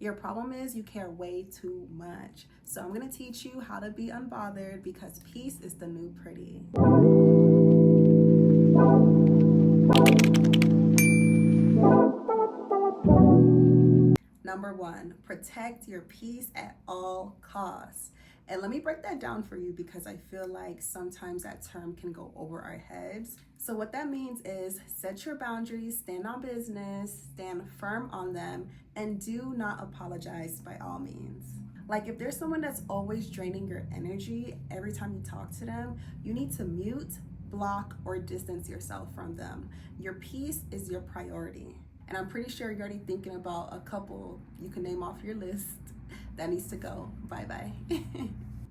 Your problem is you care way too much. So I'm gonna teach you how to be unbothered, because peace is the new pretty. Number one, protect your peace at all costs. And let me break that down for you, because I feel like sometimes that term can go over our heads. So what that means is set your boundaries, stand on business, stand firm on them, and do not apologize by all means. Like if there's someone that's always draining your energy every time you talk to them, you need to mute, block, or distance yourself from them. Your peace is your priority. And I'm pretty sure you're already thinking about a couple you can name off your list that needs to go bye-bye.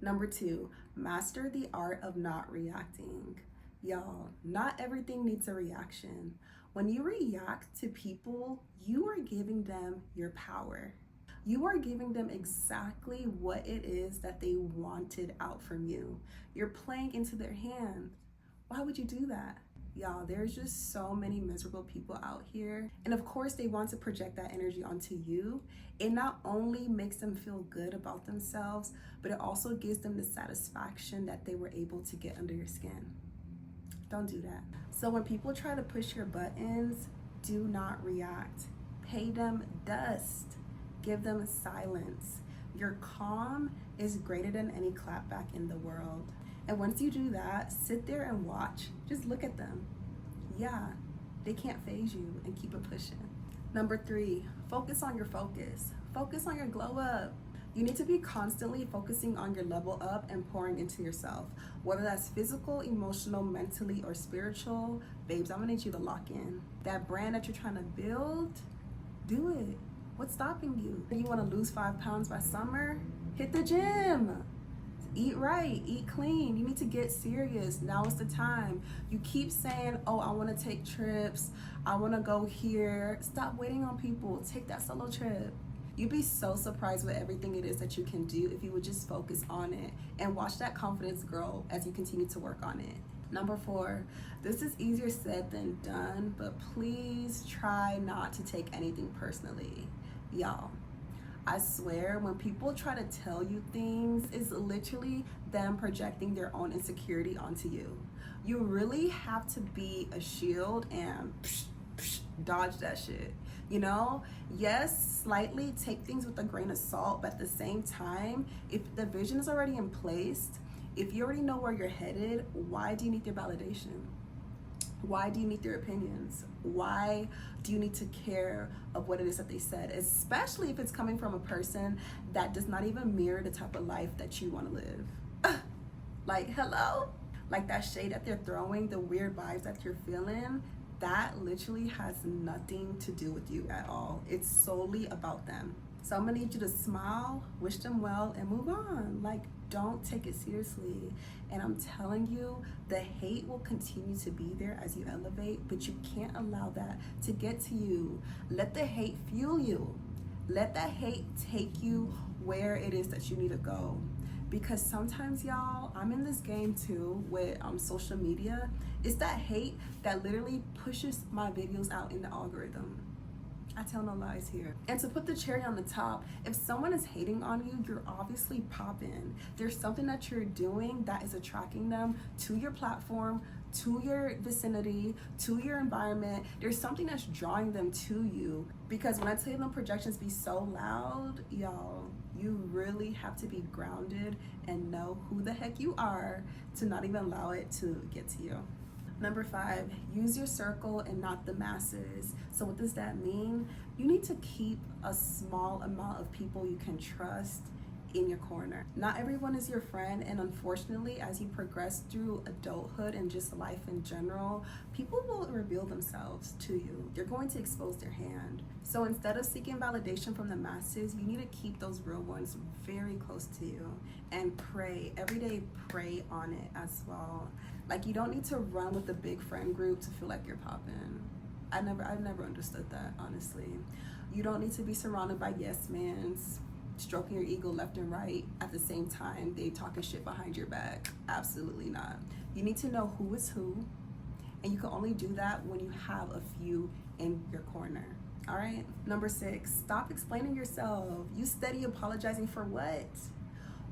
Number two, master the art of not reacting. Y'all, not everything needs a reaction. When you react to people, you are giving them your power. You are giving them exactly what it is that they wanted out from you. You're playing into their hand. Why would you do that? Y'all, there's just so many miserable people out here. And of course, they want to project that energy onto you. It not only makes them feel good about themselves, but it also gives them the satisfaction that they were able to get under your skin. Don't do that. So when people try to push your buttons, do not react. Pay them dust. Give them silence. Your calm is greater than any clapback in the world. And once you do that, sit there and watch. Just look at them. Yeah, they can't faze you, and keep it pushing. Number three, focus on your focus. Focus on your glow up. You need to be constantly focusing on your level up and pouring into yourself. Whether that's physical, emotional, mentally, or spiritual, babes, I'm gonna need you to lock in. That brand that you're trying to build, do it. What's stopping you? You wanna lose 5 pounds by summer? Hit the gym. Eat right, eat clean. You need to get serious. Now is the time. You keep saying, oh, I want to take trips. I want to go here. Stop waiting on people. Take that solo trip. You'd be so surprised with everything it is that you can do if you would just focus on it and watch that confidence grow as you continue to work on it. Number four, this is easier said than done, but please try not to take anything personally. Y'all, I swear, when people try to tell you things, it's literally them projecting their own insecurity onto you. You really have to be a shield and dodge that shit. You know, yes, slightly take things with a grain of salt, but at the same time, if the vision is already in place, if you already know where you're headed, why do you need their validation? Why do you need their opinions? Why do you need to care of what it is that they said? Especially if it's coming from a person that does not even mirror the type of life that you want to live. Like, hello? Like that shade that they're throwing, the weird vibes that you're feeling, that literally has nothing to do with you at all. It's solely about them. So I'm gonna need you to smile, wish them well, and move on. Like, don't take it seriously. And I'm telling you, the hate will continue to be there as you elevate, but you can't allow that to get to you. Let the hate fuel you. Let that hate take you where it is that you need to go. Because sometimes, y'all, I'm in this game too with social media. It's that hate that literally pushes my videos out in the algorithm. I tell no lies here. And to put the cherry on the top, if someone is hating on you, you're obviously popping. There's something that you're doing that is attracting them to your platform, to your vicinity, to your environment. There's something that's drawing them to you. Because when I tell you them projections be so loud, y'all, you really have to be grounded and know who the heck you are to not even allow it to get to you. Number five, use your circle and not the masses. So what does that mean? You need to keep a small amount of people you can trust in your corner. Not everyone is your friend, and unfortunately, as you progress through adulthood and just life in general, people will reveal themselves to you. They're going to expose their hand. So instead of seeking validation from the masses, you need to keep those real ones very close to you and pray. Every day, pray on it as well. Like, you don't need to run with a big friend group to feel like you're popping. I never understood that, honestly. You don't need to be surrounded by yes mans stroking your ego left and right at the same time they talking shit behind your back. Absolutely not. You need to know who is who, and you can only do that when you have a few in your corner. All right. Number 6, stop explaining yourself. You steady apologizing for what?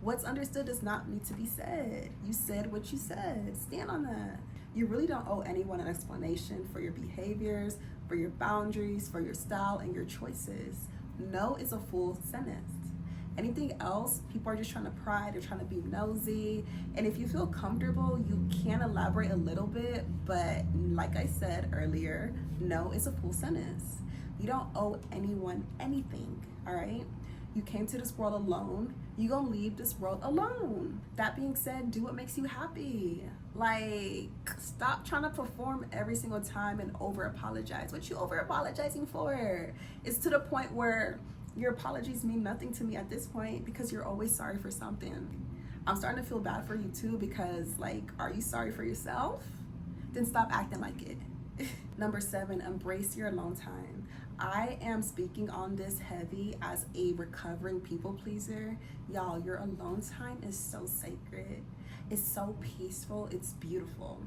What's understood does not need to be said. You said what you said. Stand on that. You really don't owe anyone an explanation for your behaviors, for your boundaries, for your style, and your choices. No is a full sentence. Anything else, people are just trying to pry, they're trying to be nosy. And if you feel comfortable, you can elaborate a little bit, but like I said earlier, no is a full sentence. You don't owe anyone anything, all right? You came to this world alone. You gonna leave this world alone. That being said, do what makes you happy. Like, stop trying to perform every single time and over apologize. What you over apologizing for? It's to the point where your apologies mean nothing to me at this point because you're always sorry for something. I'm starting to feel bad for you too because, like, are you sorry for yourself? Then stop acting like it. Number 7, embrace your alone time. I am speaking on this heavy as a recovering people pleaser. Y'all, your alone time is so sacred. It's so peaceful. It's beautiful.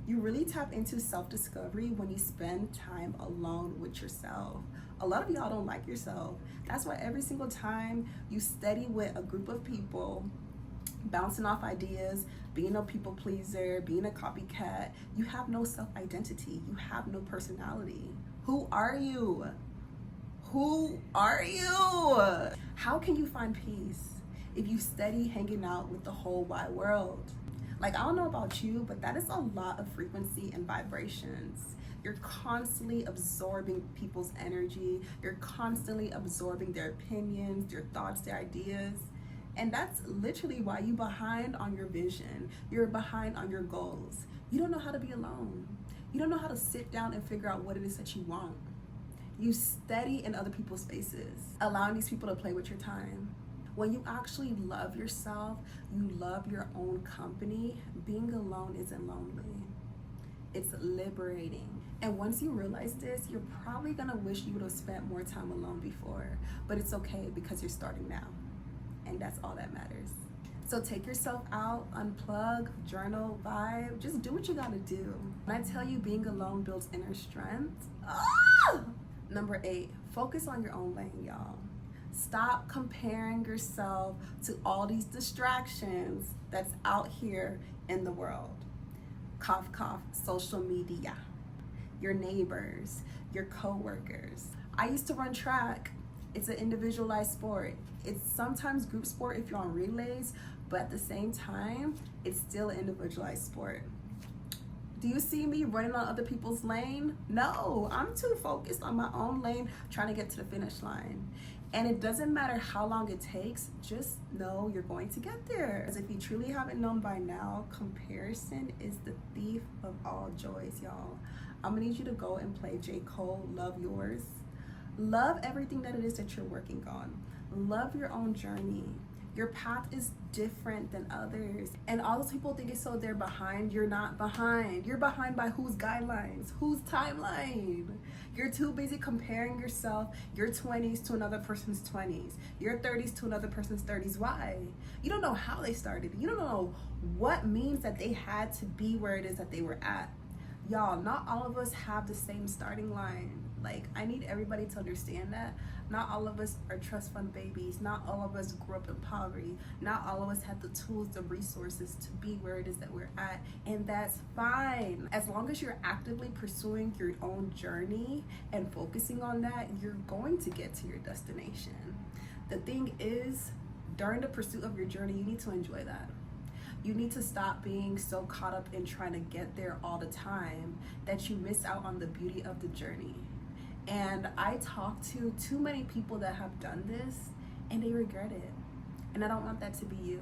You really tap into self-discovery when you spend time alone with yourself. A lot of y'all don't like yourself. That's why every single time you study with a group of people, bouncing off ideas, being a people pleaser, being a copycat, you have no self-identity. You have no personality. Who are you? Who are you? How can you find peace if you steady hanging out with the whole wide world? Like, I don't know about you, but that is a lot of frequency and vibrations. You're constantly absorbing people's energy. You're constantly absorbing their opinions, their thoughts, their ideas. And that's literally why you're behind on your vision. You're behind on your goals. You don't know how to be alone. You don't know how to sit down and figure out what it is that you want. You steady in other people's spaces, allowing these people to play with your time. When you actually love yourself, you love your own company, being alone isn't lonely. It's liberating. And once you realize this, you're probably gonna wish you would have spent more time alone before, but it's okay because you're starting now. And that's all that matters. So take yourself out, unplug, journal, vibe, just do what you gotta do. When I tell you being alone builds inner strength, Number 8, focus on your own lane, y'all. Stop comparing yourself to all these distractions that's out here in the world. Cough, cough, social media, your neighbors, your coworkers. I used to run track. It's an individualized sport. It's sometimes group sport if you're on relays, but at the same time, it's still an individualized sport. Do you see me running on other people's lane? No, I'm too focused on my own lane trying to get to the finish line. And it doesn't matter how long it takes, just know you're going to get there. Because if you truly haven't known by now, comparison is the thief of all joys, y'all. I'm gonna need you to go and play J. Cole, Love Yours. Love everything that it is that you're working on. Love your own journey. Your path is different than others. And all those people think it's so they're behind. You're not behind. You're behind by whose guidelines? Whose timeline? You're too busy comparing yourself, your 20s to another person's 20s, your 30s to another person's 30s. Why? You don't know how they started. You don't know what means that they had to be where it is that they were at. Y'all, not all of us have the same starting line. Like, I need everybody to understand that. Not all of us are trust fund babies. Not all of us grew up in poverty. Not all of us had the tools, the resources to be where it is that we're at. And that's fine. As long as you're actively pursuing your own journey and focusing on that, you're going to get to your destination. The thing is, during the pursuit of your journey, you need to enjoy that. You need to stop being so caught up in trying to get there all the time that you miss out on the beauty of the journey. And I talk to too many people that have done this and they regret it. And I don't want that to be you.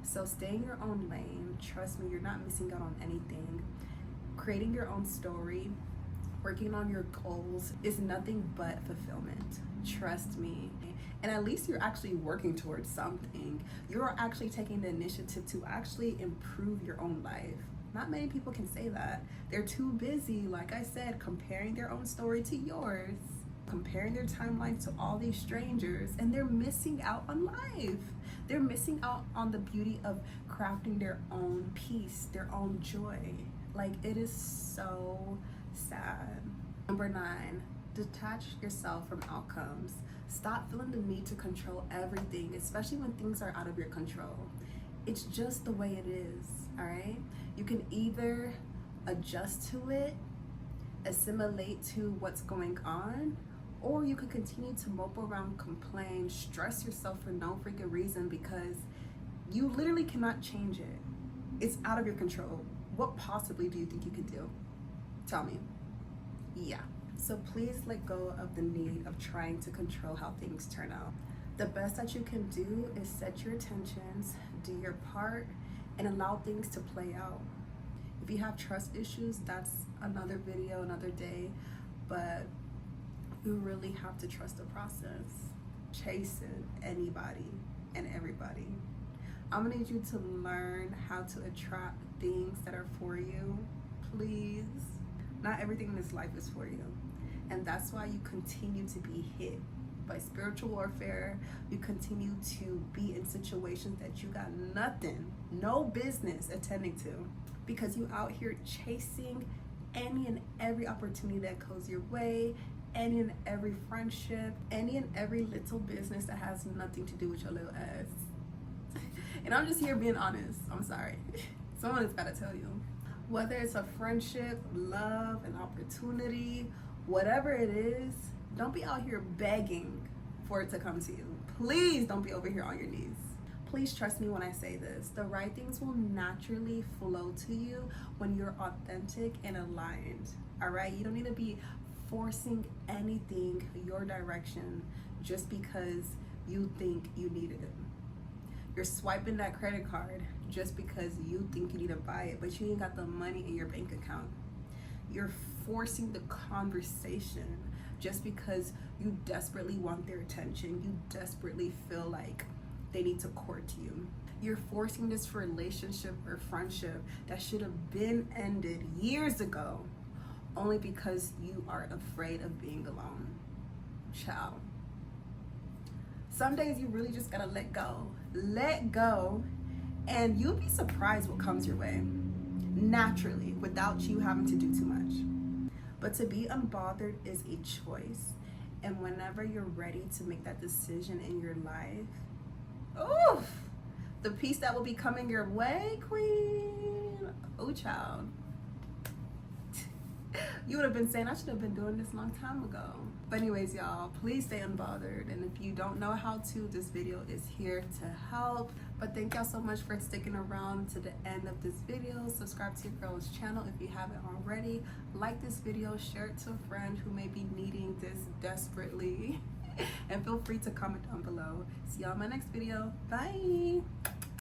So stay in your own lane. Trust me, you're not missing out on anything. Creating your own story, working on your goals is nothing but fulfillment. Trust me. And at least you're actually working towards something. You're actually taking the initiative to actually improve your own life. Not many people can say that. They're too busy, like I said, comparing their own story to yours, comparing their timeline to all these strangers, and they're missing out on life. They're missing out on the beauty of crafting their own peace, their own joy. Like, it is so sad. Number 9, Detach yourself from outcomes. Stop feeling the need to control everything, especially when things are out of your control. It's just the way it is, all right? You can either adjust to it, assimilate to what's going on, or you could continue to mope around, complain, stress yourself for no freaking reason because you literally cannot change it. It's out of your control. What possibly do you think you can do? Tell me. Yeah. So please let go of the need of trying to control how things turn out. The best that you can do is set your intentions, do your part, and allow things to play out. If you have trust issues, that's another video, another day, but you really have to trust the process. Chasing anybody and everybody. I'm gonna need you to learn how to attract things that are for you, please. Not everything in this life is for you. And that's why you continue to be hit by spiritual warfare. You continue to be in situations that you got nothing, no business attending to, because you out here chasing any and every opportunity that goes your way, any and every friendship, any and every little business that has nothing to do with your little ass. And I'm just here being honest. I'm sorry. Someone has got to tell you. Whether it's a friendship, love, an opportunity, whatever it is, don't be out here begging for it to come to you. Please don't be over here on your knees. Please trust me when I say this. The right things will naturally flow to you when you're authentic and aligned. All right? You don't need to be forcing anything your direction just because you think you need it. You're swiping that credit card just because you think you need to buy it, but you ain't got the money in your bank account. You're forcing the conversation just because you desperately want their attention. You desperately feel like they need to court you. You're forcing this relationship or friendship that should have been ended years ago only because you are afraid of being alone. Ciao. Some days you really just gotta let go. Let go, and you'll be surprised what comes your way naturally without you having to do too much. But to be unbothered is a choice, and whenever you're ready to make that decision in your life, oof, the peace that will be coming your way, queen. Oh, child. You would have been saying, I should have been doing this a long time ago. But anyways, y'all, please stay unbothered. And if you don't know how to, this video is here to help. But thank y'all so much for sticking around to the end of this video. Subscribe to your girl's channel if you haven't already. Like this video, share it to a friend who may be needing this desperately. And feel free to comment down below. See y'all in my next video. Bye.